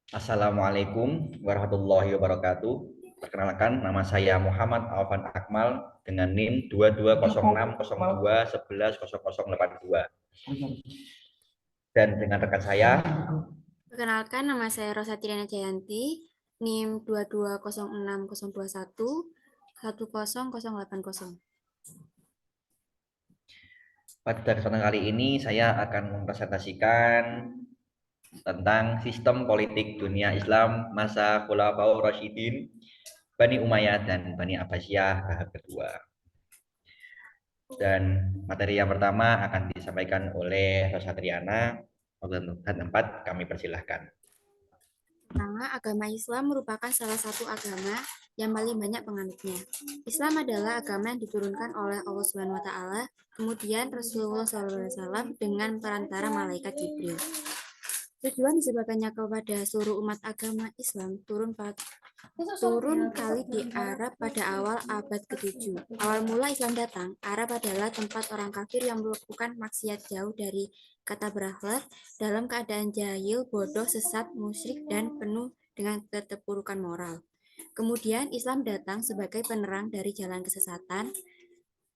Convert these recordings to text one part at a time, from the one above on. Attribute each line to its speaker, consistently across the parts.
Speaker 1: Assalamualaikum warahmatullahi wabarakatuh. Perkenalkan, nama saya Muhammad Alvan Akmal dengan NIM 220602110082 dan dengan rekan saya.
Speaker 2: Perkenalkan, nama saya Rosa Triana Jayanti, NIM 2206021
Speaker 1: Pada kesempatan kali ini saya akan mempresentasikan tentang sistem politik dunia Islam masa Khulafaur Rasyidin, Bani Umayyah dan Bani Abbasiyah tahap kedua. Dan materi yang pertama akan disampaikan oleh Rosa Triana. Untuk tempat kami persilahkan.
Speaker 2: Pertama, agama Islam merupakan salah satu agama yang paling banyak penganutnya. Islam adalah agama yang diturunkan oleh Allah Subhanahu wa taala, kemudian Rasulullah SAW dengan perantara malaikat Jibril. Tujuan disebabkannya kepada seluruh umat agama Islam turun kali di Arab pada awal abad ke-7. Awal mula Islam datang, Arab adalah tempat orang kafir yang melakukan maksiat jauh dari kata berakhlak, dalam keadaan jahil, bodoh, sesat, musyrik, dan penuh dengan keterpurukan moral. Kemudian Islam datang sebagai penerang dari jalan kesesatan,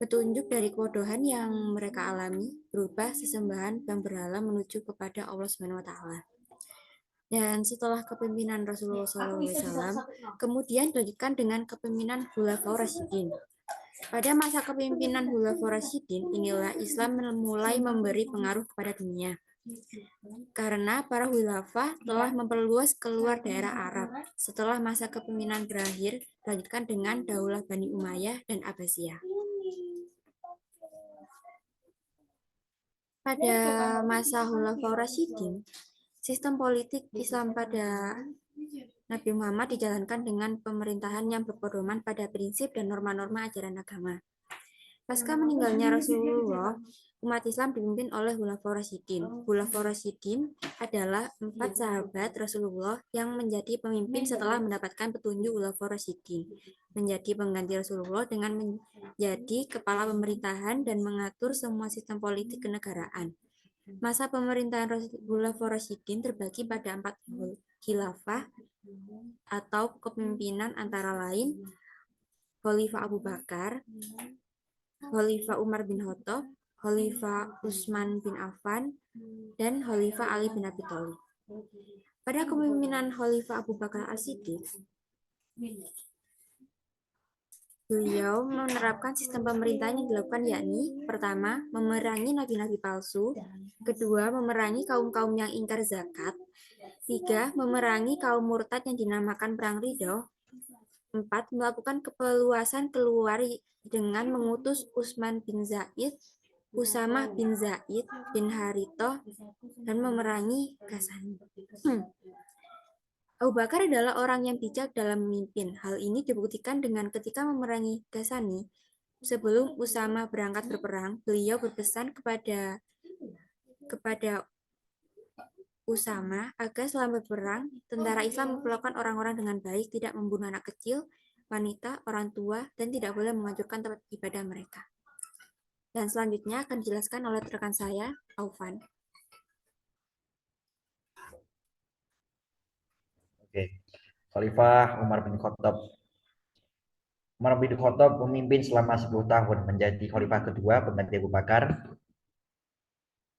Speaker 2: petunjuk dari kebodohan yang mereka alami, berubah sesembahan yang berhala menuju kepada Allah Subhanahu wa taala. Dan setelah kepemimpinan Rasulullah SAW, kemudian dilanjutkan dengan kepemimpinan Khulafaur Rasyidin. Pada masa kepemimpinan Khulafaur Rasyidin, inilah Islam mulai memberi pengaruh kepada dunia. Karena para khulafah telah memperluas keluar daerah Arab. Setelah masa kepemimpinan berakhir, dilanjutkan dengan Daulah Bani Umayyah dan Abbasiyah. Pada masa Khulafaur Rasyidin, sistem politik Islam pada Nabi Muhammad dijalankan dengan pemerintahan yang berpedoman pada prinsip dan norma-norma ajaran agama. Pasca meninggalnya Rasulullah, umat Islam dipimpin oleh Khulafaur Rasyidin. Khulafaur Rasyidin adalah 4 sahabat Rasulullah yang menjadi pemimpin setelah mendapatkan petunjuk Khulafaur Rasyidin, menjadi pengganti Rasulullah dengan menjadi kepala pemerintahan dan mengatur semua sistem politik kenegaraan. Masa pemerintahan Khulafaur Rasyidin terbagi pada 4 khilafah atau kepemimpinan antara lain Khalifah Abu Bakar, Khalifah Umar bin Khattab, Khalifah Utsman bin Affan, dan Khalifah Ali bin Abi Thalib. Pada kepemimpinan Khalifah Abu Bakar As-Siddiq, beliau menerapkan sistem pemerintahan yang dilakukan, yakni pertama, memerangi nabi-nabi palsu, kedua, memerangi kaum-kaum yang ingkar zakat, tiga, memerangi kaum murtad yang dinamakan perang ridho, empat, melakukan kepeluasan keluar dengan mengutus Utsman bin Zaid, Usamah bin Zaid bin Harithah, dan memerangi Ghazani. Abu Bakar adalah orang yang bijak dalam memimpin. Hal ini dibuktikan dengan ketika memerangi Ghazani. Sebelum Usamah berangkat berperang, beliau berpesan kepada Usamah agar selama berperang, tentara Islam memperlakukan orang-orang dengan baik, tidak membunuh anak kecil, wanita, orang tua, dan tidak boleh menghancurkan tempat ibadah mereka. Dan selanjutnya akan dijelaskan oleh rekan saya, Aufan.
Speaker 1: Oke. Khalifah Umar bin Khattab. Umar bin Khattab memimpin selama 10 tahun menjadi khalifah kedua pengganti Abu Bakar.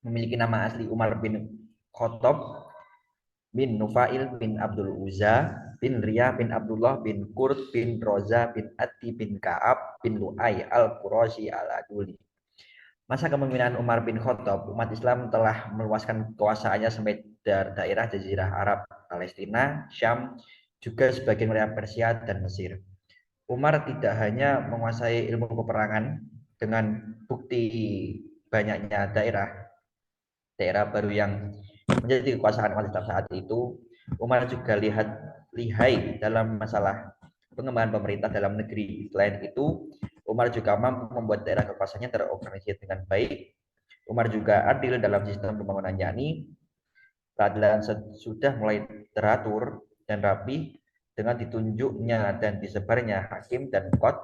Speaker 1: Memiliki nama asli Umar bin Khattab bin Nufail bin Abdul Uzza bin Riyah bin Abdullah bin Qurt bin Roza bin Ati bin Ka'ab bin Lu'ay al-Qurashi al-Aduli. Masa kepemimpinan Umar bin Khattab, umat Islam telah meluaskan kekuasaannya sampai daerah Jazirah Arab, Palestina, Syam, juga sebagian wilayah Persia dan Mesir. Umar tidak hanya menguasai ilmu peperangan dengan bukti banyaknya daerah baru yang menjadi kekuasaan umat Islam saat itu. Umar juga lihai dalam masalah pengembangan pemerintah dalam negeri. Selain itu, Umar juga mampu membuat daerah kekuasaannya terorganisir dengan baik. Umar juga adil dalam sistem pembangunan, yakni keadilan sudah mulai teratur dan rapi dengan ditunjuknya dan disebarnya hakim dan qad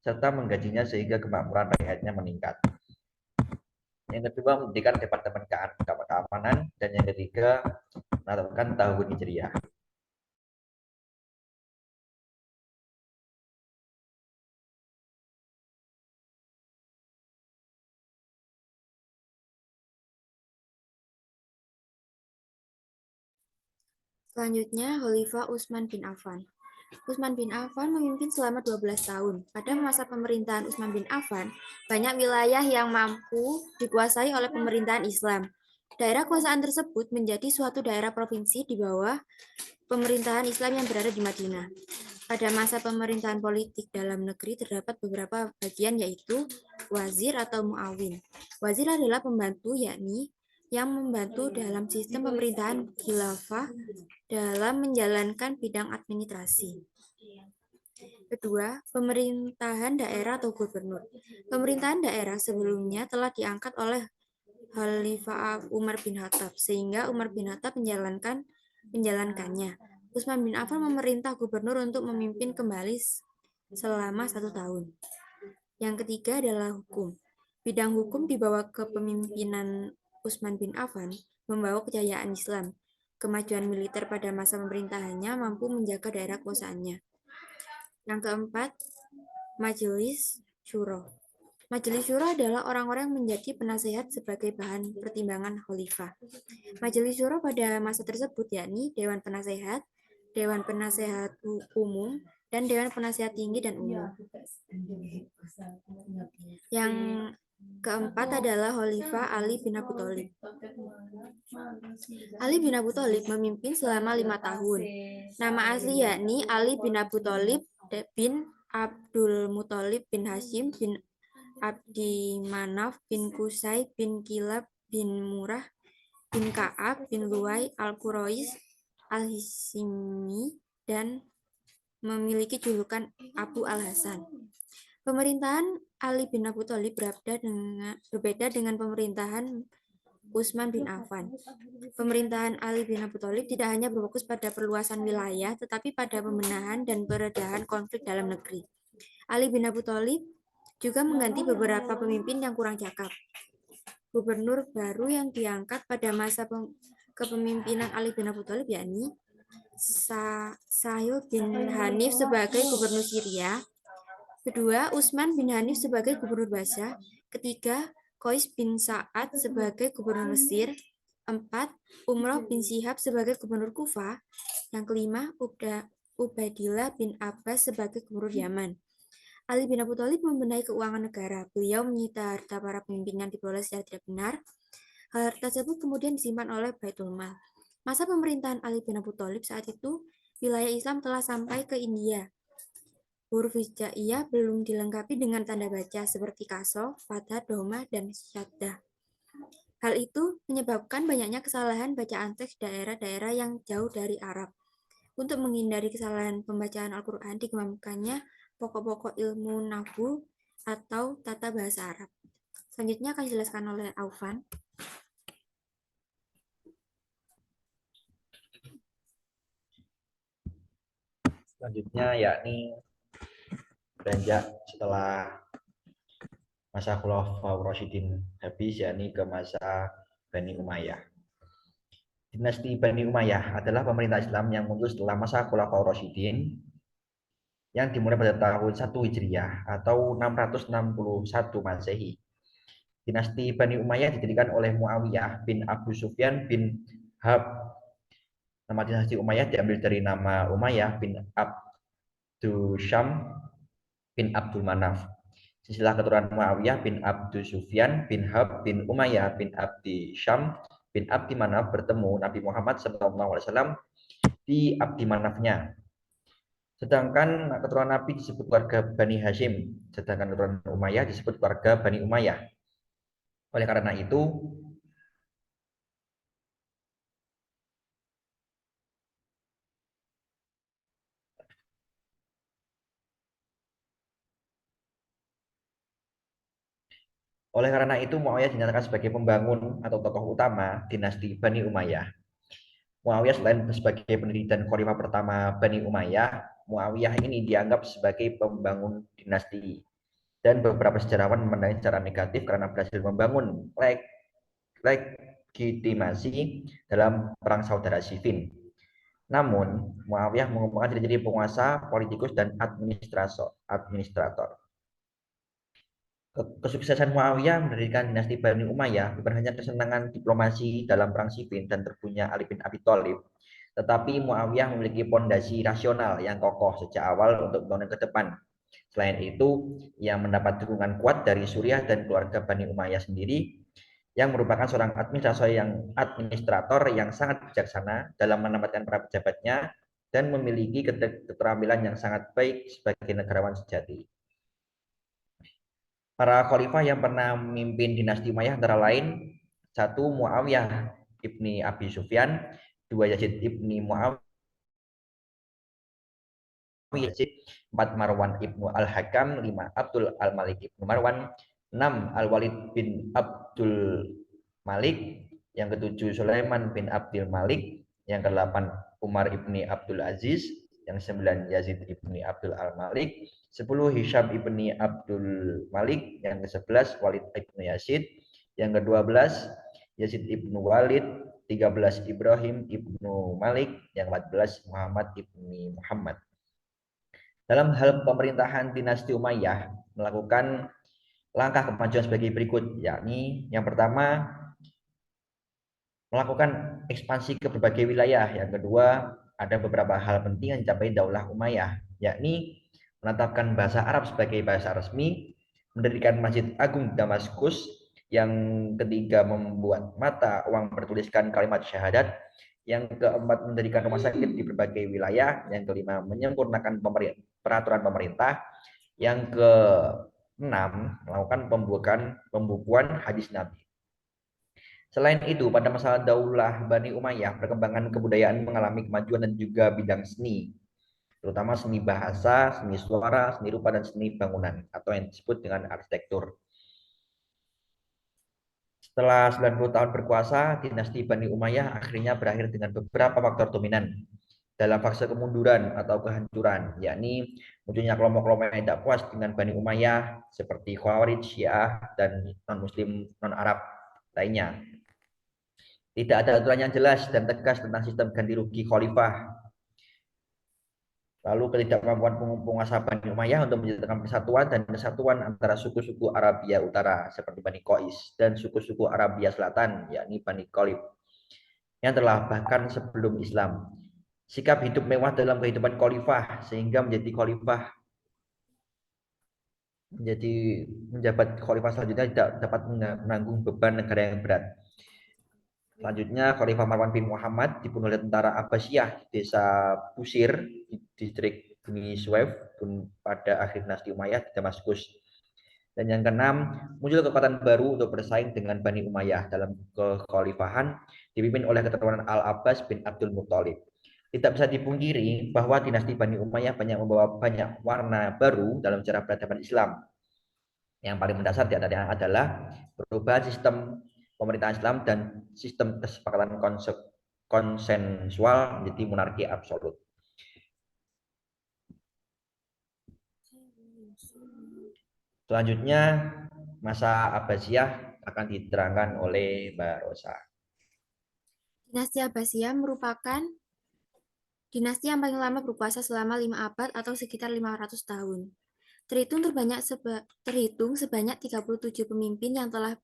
Speaker 1: serta menggajinya sehingga kemakmuran rakyatnya meningkat. Yang kedua, mendirikan Departemen Keamanan, dan yang ketiga, menetapkan tahun Hijriah.
Speaker 2: Selanjutnya, Khalifah Utsman bin Affan. Utsman bin Affan memimpin selama 12 tahun. Pada masa pemerintahan Utsman bin Affan, banyak wilayah yang mampu dikuasai oleh pemerintahan Islam. Daerah kuasaan tersebut menjadi suatu daerah provinsi di bawah pemerintahan Islam yang berada di Madinah. Pada masa pemerintahan politik dalam negeri terdapat beberapa bagian yaitu wazir atau muawin. Wazir adalah pembantu yakni yang membantu dalam sistem pemerintahan khilafah dalam menjalankan bidang administrasi. Kedua, pemerintahan daerah atau gubernur. Pemerintahan daerah sebelumnya telah diangkat oleh Khalifah Umar bin Khattab, sehingga Umar bin Khattab menjalankannya. Utsman bin Affan memerintah gubernur untuk memimpin kembali selama 1 tahun. Yang ketiga adalah hukum. Bidang hukum di bawah kepemimpinan Utsman bin Affan membawa kejayaan Islam. Kemajuan militer pada masa pemerintahannya mampu menjaga daerah kuasaannya. Yang keempat, Majelis Syuro. Majelis Syuro adalah orang-orang yang menjadi penasehat sebagai bahan pertimbangan khalifah. Majelis Syuro pada masa tersebut yakni Dewan Penasehat, Dewan Penasehat Umum, dan Dewan Penasehat Tinggi dan Umum. Yang keempat adalah Khalifah Ali bin Abi Thalib. Ali bin Abi Thalib memimpin selama 5 tahun. Nama asli yakni Ali bin Abi Thalib bin Abdul Muthalib bin Hashim bin Abdi Manaf bin Qusay bin Kilab bin Murrah bin Ka'ab bin Luwai al-Quraisy al-Hashimi dan memiliki julukan Abu al-Hasan. Pemerintahan Ali bin Abi Thalib berbeda dengan pemerintahan Utsman bin Affan. Pemerintahan Ali bin Abi Thalib tidak hanya berfokus pada perluasan wilayah, tetapi pada pembenahan dan peredahan konflik dalam negeri. Ali bin Abi Thalib juga mengganti beberapa pemimpin yang kurang cakap. Gubernur baru yang diangkat pada masa kepemimpinan Ali bin Abi Thalib yakni Sahil bin Hanif sebagai gubernur Syria. Kedua, Utsman bin Hanif sebagai gubernur Basra. Ketiga, Qais bin Sa'ad sebagai gubernur Mesir. 4. Umroh bin Syihab sebagai gubernur Kufah. Yang kelima, Ubaidillah bin Abbas sebagai gubernur Yaman. Ali bin Abi Thalib membenahi keuangan negara. Beliau menyita harta para pemimpin yang diperoleh secara tidak benar. Harta tersebut kemudian disimpan oleh Baitul Mal. Masa pemerintahan Ali bin Abi Thalib saat itu, wilayah Islam telah sampai ke India. Huruf hijaiyah belum dilengkapi dengan tanda baca seperti kasroh, fathah, dhamma, dan syaddah. Hal itu menyebabkan banyaknya kesalahan bacaan teks daerah-daerah yang jauh dari Arab. Untuk menghindari kesalahan pembacaan Al-Quran, dikembangkannya pokok-pokok ilmu nahwu atau tata bahasa Arab. Selanjutnya akan dijelaskan oleh Aufan.
Speaker 1: Selanjutnya yakni beranjak setelah masa Khulafaur Rasyidin habis, yakni ke masa Bani Umayyah. Dinasti Bani Umayyah adalah pemerintah Islam yang muncul setelah masa Khulafaur Rasyidin yang dimulai pada tahun 1 Hijriah atau 661 Masehi. Dinasti Bani Umayyah didirikan oleh Muawiyah bin Abu Sufyan bin Harb. Nama dinasti Umayyah diambil dari nama Umayyah bin Abdu Syam bin Abdul Manaf. Silsilah keturunan Muawiyah bin Abdu Sufyan bin Harb bin Umayyah bin Abdi Syam bin Abdi Manaf bertemu Nabi Muhammad SAW di Abdi Manafnya. Sedangkan keturunan Nabi disebut keluarga Bani Hashim, sedangkan keturunan Umayyah disebut keluarga Bani Umayyah. Oleh karena itu, Muawiyah dinyatakan sebagai pembangun atau tokoh utama dinasti Bani Umayyah. Muawiyah selain sebagai pendiri dan khalifah pertama Bani Umayyah, Muawiyah ini dianggap sebagai pembangun dinasti. Dan beberapa sejarawan memandangnya secara negatif karena berhasil membangun legitimasi dalam perang saudara Siffin. Namun, Muawiyah mengumpulkan ciri-ciri penguasa, politikus, dan administrator. Kesuksesan Muawiyah mendirikan dinasti Bani Umayyah bukan hanya kesenangan diplomasi dalam perang Siffin dan terbunuhnya Ali bin Abi Thalib, Tetapi Muawiyah memiliki pondasi rasional yang kokoh sejak awal untuk bangunan ke depan. Selain itu, ia mendapat dukungan kuat dari Suriah dan keluarga Bani Umayyah sendiri yang merupakan seorang administrator yang sangat bijaksana dalam menempatkan para pejabatnya dan memiliki keterampilan yang sangat baik sebagai negarawan sejati. Para khalifah yang pernah memimpin dinasti Umayyah antara lain, satu Muawiyah ibni Abi Sufyan, dua Yazid ibni Muawiyah, empat Marwan ibnu Al-Hakam, lima Abdul Al-Malik ibnu Marwan, enam Al-Walid bin Abdul Malik, yang ketujuh Sulaiman bin Abdul Malik, yang kedelapan Umar ibni Abdul Aziz, yang sembilan Yazid ibni Abdul Al-Malik, 10 Hisham ibni Abdul Malik, yang ke-11 Walid ibnu Yazid, yang ke-12 Yazid ibnu Walid, 13 Ibrahim ibnu Malik, yang 14 Muhammad ibni Muhammad. Dalam hal pemerintahan dinasti Umayyah melakukan langkah kemajuan sebagai berikut, yakni yang pertama melakukan ekspansi ke berbagai wilayah. Yang kedua, ada beberapa hal penting yang dicapai Daulah Umayyah, yakni menetapkan bahasa Arab sebagai bahasa resmi, mendirikan Masjid Agung Damaskus, yang ketiga membuat mata uang bertuliskan kalimat syahadat, yang keempat mendirikan rumah sakit di berbagai wilayah, yang kelima menyempurnakan peraturan pemerintah, yang keenam melakukan pembukuan hadis Nabi. Selain itu, pada masa Daulah Bani Umayyah, perkembangan kebudayaan mengalami kemajuan dan juga bidang seni, terutama seni bahasa, seni suara, seni rupa, dan seni bangunan, atau yang disebut dengan arsitektur. Setelah 90 tahun berkuasa, dinasti Bani Umayyah akhirnya berakhir dengan beberapa faktor dominan dalam fase kemunduran atau kehancuran, yakni munculnya kelompok-kelompok yang tidak puas dengan Bani Umayyah seperti Khawarij, Syiah, dan non-Muslim non-Arab lainnya. Tidak ada aturan yang jelas dan tegas tentang sistem ganti rugi khalifah. Lalu ketidakmampuan penguasa Bani Umayyah untuk menciptakan persatuan dan kesatuan antara suku-suku Arabia Utara seperti Bani Qais dan suku-suku Arabia Selatan yakni Bani Qalib yang telah bahkan sebelum Islam. Sikap hidup mewah dalam kehidupan khalifah sehingga menjadi menjabat khalifah selanjutnya tidak dapat menanggung beban negara yang berat. Selanjutnya, Khalifah Marwan bin Muhammad dibunuh oleh tentara Abbasiyah di desa Busir, di distrik Bani Suwaif pada akhir dinasti Umayyah di Damaskus. Dan yang keenam, muncul kekuatan baru untuk bersaing dengan Bani Umayyah dalam kekhalifahan dipimpin oleh keturunan Al-Abbas bin Abdul Muthalib. Tidak bisa dipungkiri bahwa dinasti Bani Umayyah banyak membawa banyak warna baru dalam sejarah peradaban Islam. Yang paling mendasar di antaranya adalah perubahan sistem pemerintahan Islam dan sistem kesepakatan konsensual menjadi monarki absolut. Selanjutnya, masa Abbasiyah akan diterangkan oleh Mbak Rosa.
Speaker 2: Dinasti Abbasiyah merupakan dinasti yang paling lama berkuasa selama 5 abad atau sekitar 500 tahun. Terhitung sebanyak 37 pemimpin yang telah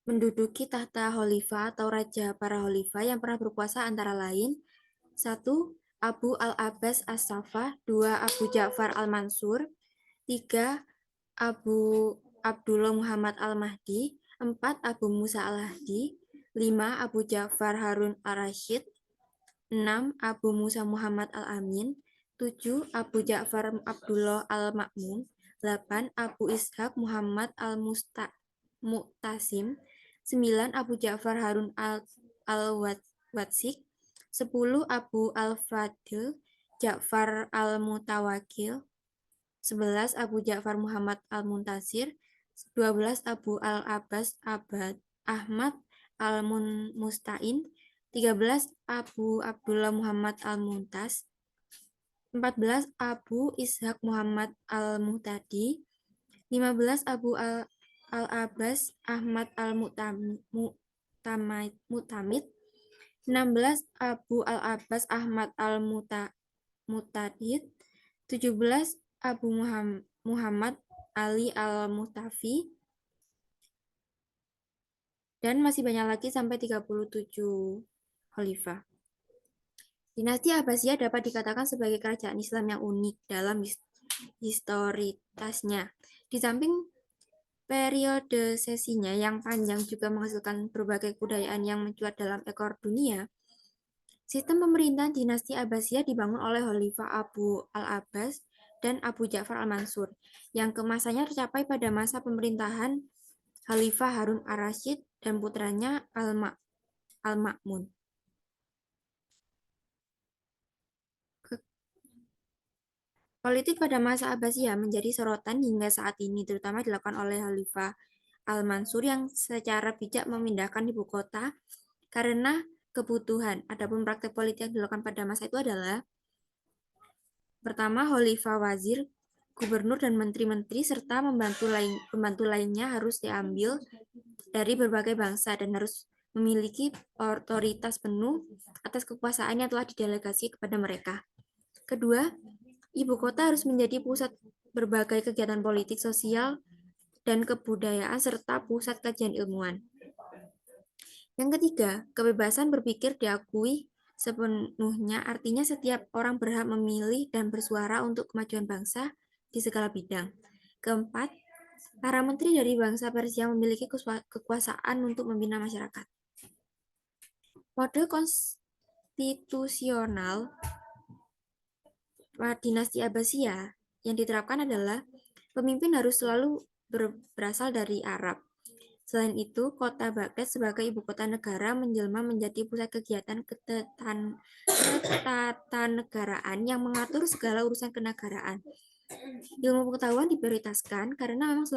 Speaker 2: menduduki tahta khalifah atau raja para khalifah yang pernah berkuasa antara lain 1. Abu al-Abbas as-Saffah, 2. Abu Ja'far al-Mansur, 3. Abu Abdullah Muhammad al-Mahdi, 4. Abu Musa al-Hadi, 5. Abu Ja'far Harun al-Rashid, 6. Abu Musa Muhammad al-Amin, 7. Abu Ja'far Abdullah al-Ma'mun, 8. Abu Ishaq Muhammad al-Mu'tasim, 9. Abu Ja'far Harun al-Watsik, 10. Abu al-Fadil Ja'far al-Mutawakil, 11. Abu Ja'far Muhammad al-Muntasir, 12. Abu al-Abbas Ahmad al-Mustain, 13. Abu Abdullah Muhammad al-Muntas, 14. Abu Ishaq Muhammad al-Muhtadi, 15. Abu al-Abbas Ahmad al-Mutamid, 16. Abu al-Abbas Ahmad al-Mutadid, 17. Abu Muhammad Ali al-Muhtafi, dan masih banyak lagi sampai 37 khalifah. Dinasti Abbasiyah dapat dikatakan sebagai kerajaan Islam yang unik dalam historitasnya. Di samping periode sesinya yang panjang juga menghasilkan berbagai kebudayaan yang mencuat dalam ekor dunia. Sistem pemerintahan dinasti Abbasiyah dibangun oleh Khalifah Abu al-Abbas dan Abu Ja'far al-Mansur, yang kemasannya tercapai pada masa pemerintahan Khalifah Harun ar-Rasyid dan putranya Al-Ma'mun. Politik pada masa Abbasiyah menjadi sorotan hingga saat ini, terutama dilakukan oleh Khalifah Al-Mansur yang secara bijak memindahkan ibu kota karena kebutuhan. Adapun praktek politik yang dilakukan pada masa itu adalah pertama, Khalifah Wazir, Gubernur dan Menteri-Menteri serta pembantu lainnya harus diambil dari berbagai bangsa dan harus memiliki otoritas penuh atas kekuasaan yang telah didelegasi kepada mereka. Kedua, ibu kota harus menjadi pusat berbagai kegiatan politik, sosial, dan kebudayaan serta pusat kajian ilmuwan. Yang ketiga, kebebasan berpikir diakui sepenuhnya, artinya setiap orang berhak memilih dan bersuara untuk kemajuan bangsa di segala bidang. Keempat, para menteri dari bangsa Persia memiliki kekuasaan untuk membina masyarakat. Mode konstitusional dinasti Abbasiyah yang diterapkan adalah pemimpin harus selalu berasal dari Arab. Selain itu, kota Baghdad sebagai ibu kota negara menjelma menjadi pusat kegiatan ketatanegaraan yang mengatur segala urusan kenegaraan. Ilmu pengetahuan diprioritaskan karena memang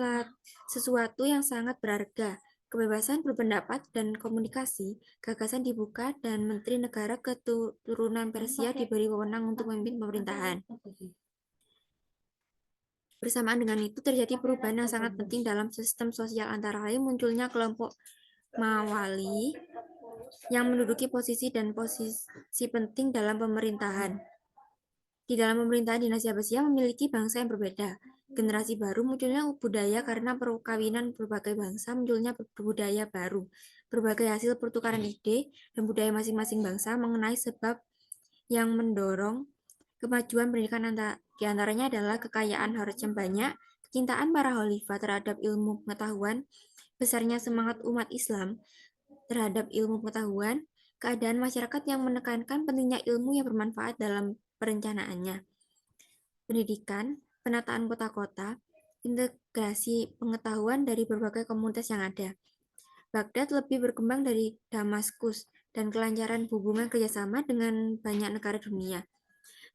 Speaker 2: sesuatu yang sangat berharga. Kebebasan berpendapat dan komunikasi, gagasan dibuka, dan menteri negara keturunan Persia diberi wewenang untuk memimpin pemerintahan. Bersamaan dengan itu terjadi perubahan yang sangat penting dalam sistem sosial, antara lain munculnya kelompok Mawali yang menduduki posisi penting dalam pemerintahan. Di dalam pemerintahan dinasti Abbasiyah memiliki bangsa yang berbeda. Generasi baru munculnya budaya karena perkawinan berbagai bangsa, munculnya budaya baru. Berbagai hasil pertukaran ide dan budaya masing-masing bangsa mengenai sebab yang mendorong kemajuan pendidikan di antaranya adalah kekayaan harta yang banyak, kecintaan para khalifah terhadap ilmu pengetahuan, besarnya semangat umat Islam terhadap ilmu pengetahuan, keadaan masyarakat yang menekankan pentingnya ilmu yang bermanfaat dalam perencanaannya, pendidikan, penataan kota-kota, integrasi pengetahuan dari berbagai komunitas yang ada. Baghdad lebih berkembang dari Damaskus dan kelancaran hubungan kerjasama dengan banyak negara dunia.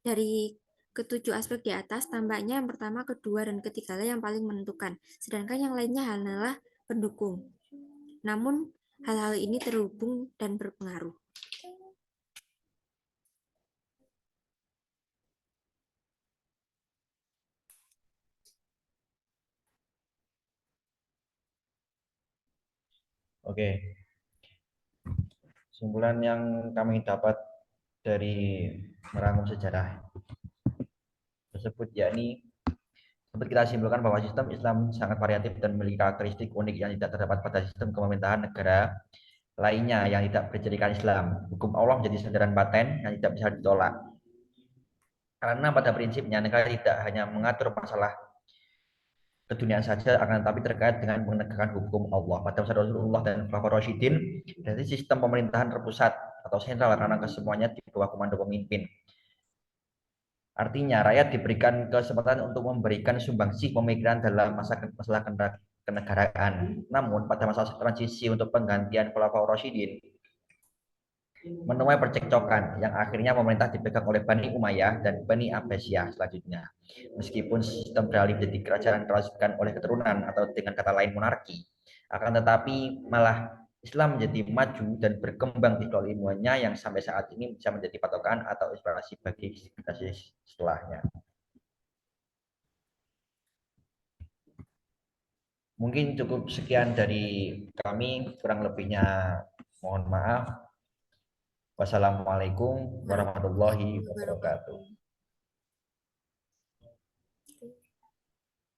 Speaker 2: Dari ketujuh aspek di atas, tampaknya yang pertama, kedua, dan ketiga yang paling menentukan, sedangkan yang lainnya hanyalah pendukung. Namun, hal-hal ini terhubung dan berpengaruh.
Speaker 1: Oke, kesimpulan yang kami dapat dari merangkum sejarah tersebut yakni dapat kita simpulkan bahwa sistem Islam sangat variatif dan memiliki karakteristik unik yang tidak terdapat pada sistem pemerintahan negara lainnya yang tidak berjadikan Islam. Hukum Allah menjadi sandaran paten yang tidak bisa ditolak. Karena pada prinsipnya negara tidak hanya mengatur masalah keduniaan saja, akan tetapi terkait dengan menegakkan hukum Allah. Pada masa Rasulullah dan Khulafaur Rasyidin, dari sistem pemerintahan terpusat atau sentral karena kesemuanya di bawah komando pemimpin. Artinya rakyat diberikan kesempatan untuk memberikan sumbangsih pemikiran dalam masalah kenegaraan. Namun pada masa transisi untuk penggantian Khulafaur Rasyidin menuai percekcokan yang akhirnya pemerintah dipegang oleh Bani Umayyah dan Bani Abbasiyah selanjutnya. Meskipun sistem beralih menjadi kerajaan dilanjutkan oleh keturunan atau dengan kata lain monarki, akan tetapi malah Islam menjadi maju dan berkembang di ilmuannya yang sampai saat ini bisa menjadi patokan atau inspirasi bagi generasi setelahnya. Mungkin cukup sekian dari kami, kurang lebihnya mohon maaf. Wassalamualaikum warahmatullahi wabarakatuh.